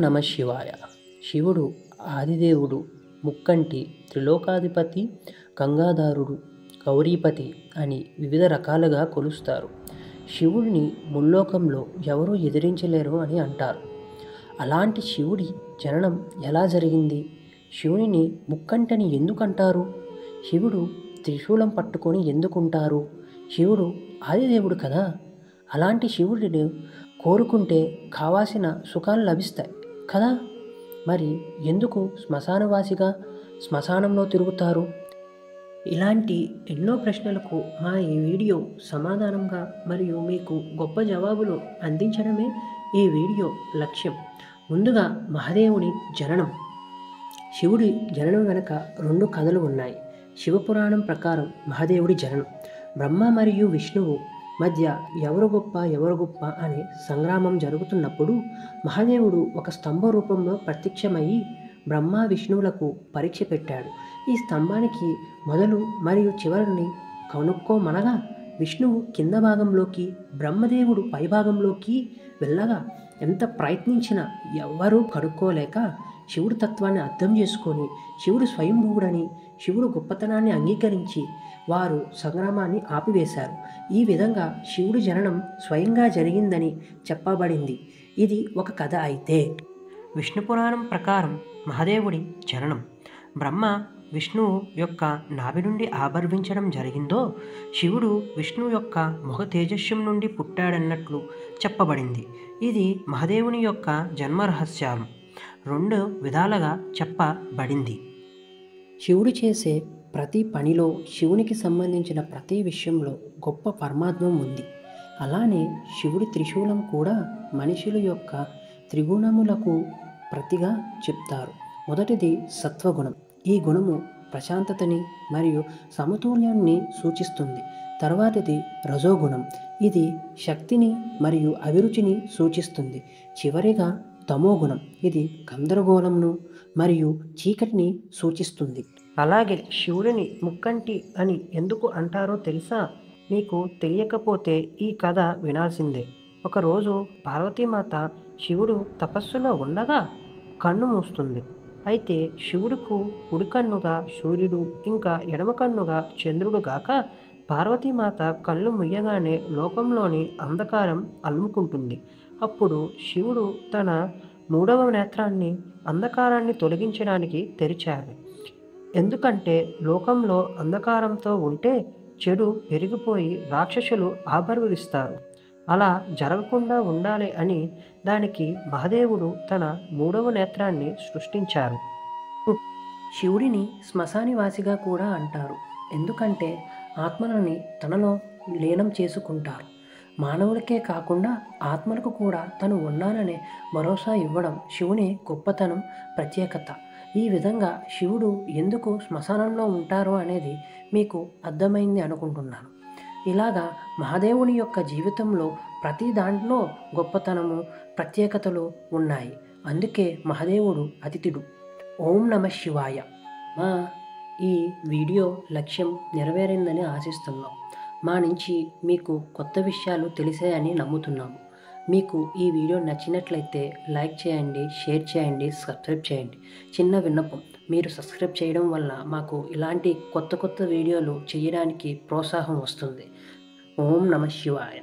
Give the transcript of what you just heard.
నమ శివాయ. శివుడు ఆదిదేవుడు, ముక్కంటి, త్రిలోకాధిపతి, గంగాధరుడు, గౌరీపతి అని వివిధ రకాలుగా కొలుస్తారు. శివుడిని ముల్లోకంలో ఎవరూ ఎదిరించలేరు అని అంటారు. అలాంటి శివుడి జననం ఎలా జరిగింది? శివునిని ముక్కంటని ఎందుకంటారు? శివుడు త్రిశూలం పట్టుకొని ఎందుకుంటారు? శివుడు ఆదిదేవుడు కదా. అలాంటి శివుడిని కోరుకుంటే కావాల్సిన సుఖాలు లభిస్తాయి కదా. మరి ఎందుకు శ్మశానవాసిగా శ్మశానంలో తిరుగుతారు? ఇలాంటి ఎన్నో ప్రశ్నలకు మా ఈ వీడియో సమాధానంగా మరియు మీకు గొప్ప జవాబులు అందించడమే ఈ వీడియో లక్ష్యం. ముందుగా మహాదేవుని జననం. శివుడి జననం వెనుక 2 కథలు ఉన్నాయి. శివపురాణం ప్రకారం మహాదేవుడి జననం బ్రహ్మ మరియు విష్ణువు మధ్య ఎవరు గొప్ప అనే సంగ్రామం జరుగుతున్నప్పుడు మహాదేవుడు ఒక స్తంభ రూపంలో ప్రత్యక్షమయ్యి బ్రహ్మ విష్ణువులకు పరీక్ష పెట్టాడు. ఈ స్తంభానికి మొదలు మరియు చివరిని కనుక్కోమనగా విష్ణువు కింద భాగంలోకి, బ్రహ్మదేవుడు పైభాగంలోకి వెళ్ళగా ఎంత ప్రయత్నించినా ఎవ్వరూ కనుక్కోలేక శివుడి తత్వాన్ని అర్థం చేసుకొని శివుడు స్వయంభువుడని, శివుడు గొప్పతనాన్ని అంగీకరించి వారు సంగ్రామాన్ని ఆపివేశారు. ఈ విధంగా శివుడి జననం స్వయంగా జరిగిందని చెప్పబడింది. ఇది ఒక కథ. అయితే విష్ణు పురాణం ప్రకారం మహాదేవుడి జననం బ్రహ్మ విష్ణువు యొక్క నాభి నుండి ఆవిర్భవించడం జరిగిందో శివుడు విష్ణువు యొక్క మొగ తేజస్యం నుండి పుట్టాడన్నట్లు చెప్పబడింది. ఇది మహాదేవుని యొక్క జన్మ రహస్యం 2 విధాలుగా చెప్పబడింది. శివుడు చేసే ప్రతి పనిలో, శివునికి సంబంధించిన ప్రతి విషయంలో గొప్ప పరమాత్మం ఉంది. అలానే శివుడి త్రిశూలం కూడా మనుషుల యొక్క త్రిగుణములకు ప్రతిగా చెప్తారు. మొదటిది సత్వగుణం. ఈ గుణము ప్రశాంతతని మరియు సమతుల్యాన్ని సూచిస్తుంది. తర్వాతది రజోగుణం. ఇది శక్తిని మరియు అభిరుచిని సూచిస్తుంది. చివరిగా తమోగుణం. ఇది గందరగోళంను మరియు చీకటిని సూచిస్తుంది. అలాగే శివుడిని ముక్కంటి అని ఎందుకు అంటారో తెలుసా? మీకు తెలియకపోతే ఈ కథ వినాల్సిందే. ఒకరోజు పార్వతీమాత శివుడు తపస్సులో ఉండగా కన్ను మూస్తుంది. అయితే శివుడుకు కుడి కన్నుగా సూర్యుడు, ఇంకా ఎడమ కన్నుగా చంద్రుడు గాక పార్వతీమాత కళ్ళు ముయ్యగానే లోకంలోని అంధకారం అలుముకుంటుంది. అప్పుడు శివుడు తన 3వ నేత్రాన్ని అంధకారాన్ని తొలగించడానికి తెరిచారు. ఎందుకంటే లోకంలో అంధకారంతో ఉంటే చెడు పెరిగిపోయి రాక్షసులు ఆవిర్భవిస్తారు. అలా జరగకుండా ఉండాలి అని దానికి మహాదేవుడు తన 3వ నేత్రాన్ని సృష్టించారు. శివుడిని శ్మశానివాసిగా కూడా అంటారు. ఎందుకంటే ఆత్మలని తనలో లీనం చేసుకుంటారు. మానవులకే కాకుండా ఆత్మలకు కూడా తను ఉన్నాననే భరోసా ఇవ్వడం శివుని గొప్పతనం, ప్రత్యేకత. ఈ విధంగా శివుడు ఎందుకు శ్మశానంలో ఉంటారు అనేది మీకు అర్థమైంది అనుకుంటున్నాను. ఇలాగా మహాదేవుని యొక్క జీవితంలో ప్రతి దాంట్లో గొప్పతనము, ప్రత్యేకతలు ఉన్నాయి. అందుకే మహాదేవుడు అతిథుడు. ఓం నమ శివాయ. మా ఈ వీడియో లక్ష్యం నెరవేరిందని ఆశిస్తున్నాం. మా నుంచి మీకు కొత్త విషయాలు తెలిసాయని నమ్ముతున్నాము. మీకు ఈ వీడియో నచ్చినట్లయితే లైక్ చేయండి, షేర్ చేయండి, సబ్స్క్రైబ్ చేయండి. చిన్న విన్నపం, మీరు సబ్స్క్రైబ్ చేయడం వల్ల మాకు ఇలాంటి కొత్త వీడియోలు చేయడానికి ప్రోత్సాహం వస్తుంది. ఓం నమ శివాయ.